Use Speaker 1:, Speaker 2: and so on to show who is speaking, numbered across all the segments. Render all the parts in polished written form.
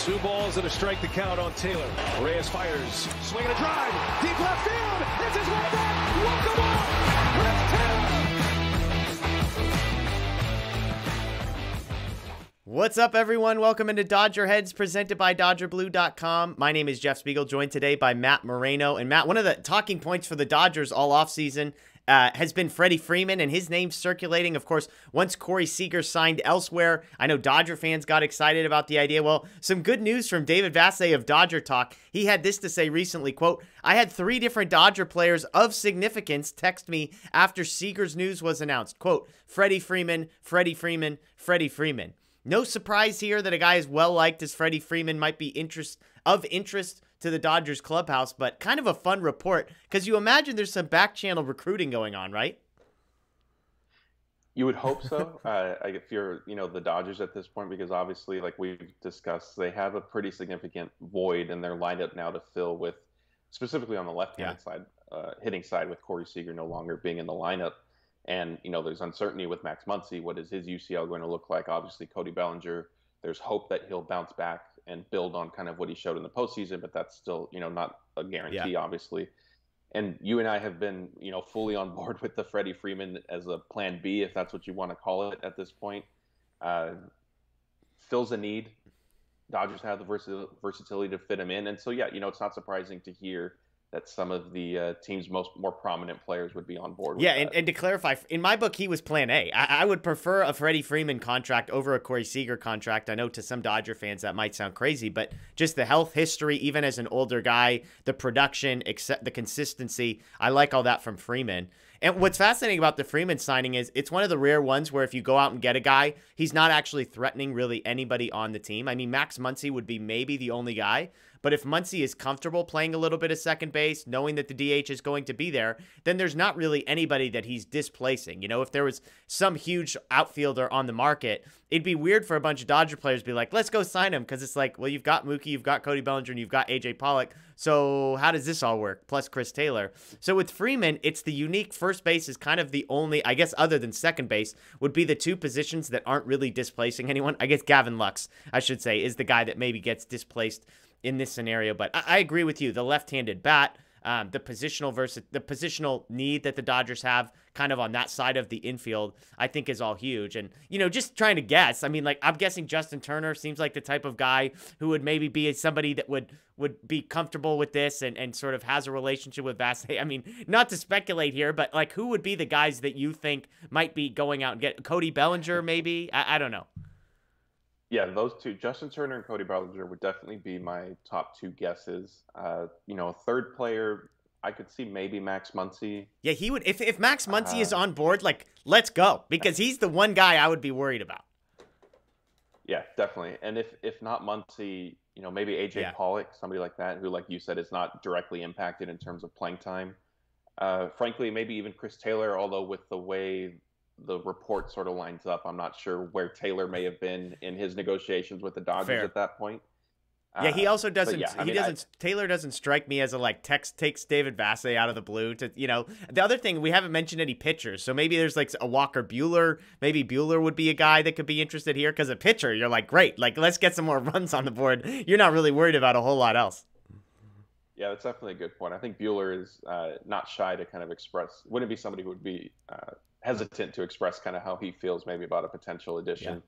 Speaker 1: Two balls and a strike to count on Taylor. Reyes fires. Swing and a drive. Deep left field. This is way back. Walk the ball. Chris Taylor.
Speaker 2: What's up, everyone? Welcome into Dodger Heads, presented by DodgerBlue.com. My name is Jeff Spiegel, joined today by Matt Moreno. And Matt, one of the talking points for the Dodgers all offseason has been Freddie Freeman, and his name circulating. Of course, once Corey Seager signed elsewhere, I know Dodger fans got excited about the idea. Well, some good news from David Vassegh of Dodger Talk. He had this to say recently, quote, "I had 3 different Dodger players of significance text me after Seager's news was announced. Quote, Freddie Freeman, Freddie Freeman, Freddie Freeman." No surprise here that a guy as well-liked as Freddie Freeman might be of interest to the Dodgers clubhouse, but kind of a fun report because you imagine there's some back-channel recruiting going on, right?
Speaker 3: You would hope so. If you're, the Dodgers at this point, because obviously, like we've discussed, they have a pretty significant void in their lineup now to fill with, specifically on the left-hand side, hitting side, with Corey Seager no longer being in the lineup. And, there's uncertainty with Max Muncy. What is his UCL going to look like? Obviously, Cody Bellinger, there's hope that he'll bounce back and build on kind of what he showed in the postseason, but that's still, not a guarantee, obviously. And you and I have been, fully on board with the Freddie Freeman as a plan B, if that's what you want to call it at this point. Fills a need. Dodgers have the versatility to fit him in. And so, yeah, it's not surprising to hear that some of the team's more prominent players would be on board with that.
Speaker 2: And to clarify, in my book, he was plan A. I would prefer a Freddie Freeman contract over a Corey Seager contract. I know to some Dodger fans that might sound crazy, but just the health history, even as an older guy, the production, the consistency, I like all that from Freeman. And what's fascinating about the Freeman signing is it's one of the rare ones where if you go out and get a guy, he's not actually threatening really anybody on the team. I mean, Max Muncy would be maybe the only guy, but if Muncy is comfortable playing a little bit of second base, knowing that the DH is going to be there, then there's not really anybody that he's displacing. If there was some huge outfielder on the market, it'd be weird for a bunch of Dodger players to be like, let's go sign him, because it's like, well, you've got Mookie, you've got Cody Bellinger, and you've got A.J. Pollock, so how does this all work? Plus Chris Taylor. So with Freeman, it's the unique first base is kind of the only, I guess other than second base, would be the 2 positions that aren't really displacing anyone. I guess Gavin Lux, I should say, is the guy that maybe gets displaced in this scenario. But I agree with you. The left-handed bat, the positional need that the Dodgers have kind of on that side of the infield, I think is all huge. And, just trying to guess, I mean, like, I'm guessing Justin Turner seems like the type of guy who would maybe be somebody that would be comfortable with this and sort of has a relationship with Vassegh. I mean, not to speculate here, but like, who would be the guys that you think might be going out and get Cody Bellinger, maybe? I don't know.
Speaker 3: Yeah, those two, Justin Turner and Cody Bellinger, would definitely be my top 2 guesses. A third player, I could see maybe Max Muncy.
Speaker 2: Yeah, he would. If Max Muncy is on board, like, let's go, because he's the one guy I would be worried about.
Speaker 3: Yeah, definitely. And if not Muncy, maybe A.J. Pollock, somebody like that, who, like you said, is not directly impacted in terms of playing time. Frankly, maybe even Chris Taylor, although with the way the report sort of lines up, I'm not sure where Taylor may have been in his negotiations with the Dodgers at that point.
Speaker 2: Yeah, he also doesn't.
Speaker 3: Yeah,
Speaker 2: Taylor doesn't strike me as a takes David Vassegh out of the blue. The other thing, we haven't mentioned any pitchers, so maybe there's like a Walker Buehler. Maybe Buehler would be a guy that could be interested here because a pitcher, you're like, great, like let's get some more runs on the board. You're not really worried about a whole lot else.
Speaker 3: Yeah, that's definitely a good point. I think Buehler is not shy to kind of express. Wouldn't be somebody who would be hesitant to express kind of how he feels maybe about a potential addition.
Speaker 2: Yeah.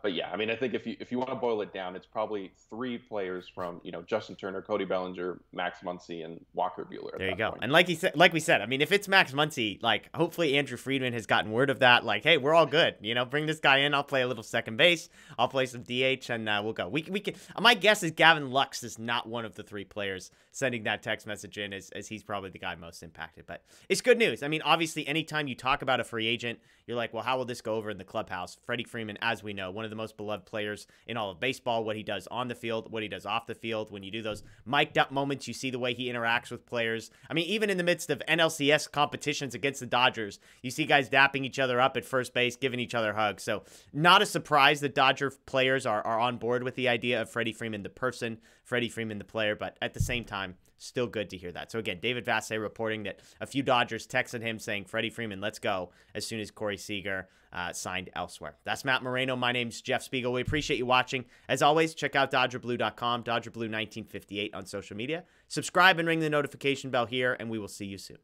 Speaker 3: But yeah, I mean, I think if you want to boil it down, it's probably 3 players from Justin Turner, Cody Bellinger, Max Muncy, and Walker Buehler.
Speaker 2: There you go. And like we said, I mean, if it's Max Muncy, like hopefully Andrew Friedman has gotten word of that. Like, hey, we're all good. Bring this guy in. I'll play a little second base. I'll play some DH, and we'll go. We can. My guess is Gavin Lux is not one of the 3 players sending that text message in, as he's probably the guy most impacted. But it's good news. I mean, obviously, anytime you talk about a free agent, you're like, well, how will this go over in the clubhouse? Freddie Freeman, as we know, one of the most beloved players in all of baseball, what he does on the field, what he does off the field. When you do those mic'd up moments, you see the way he interacts with players. I mean, even in the midst of NLCS competitions against the Dodgers, you see guys dapping each other up at first base, giving each other hugs. So not a surprise that Dodger players are on board with the idea of Freddie Freeman, the person, Freddie Freeman, the player. But at the same time, Still good to hear that. So again, David Vassay reporting that a few Dodgers texted him saying, Freddie Freeman, let's go, as soon as Corey Seager signed elsewhere. That's Matt Moreno. My name's Jeff Spiegel. We appreciate you watching. As always, check out DodgerBlue.com, DodgerBlue1958 on social media. Subscribe and ring the notification bell here, and we will see you soon.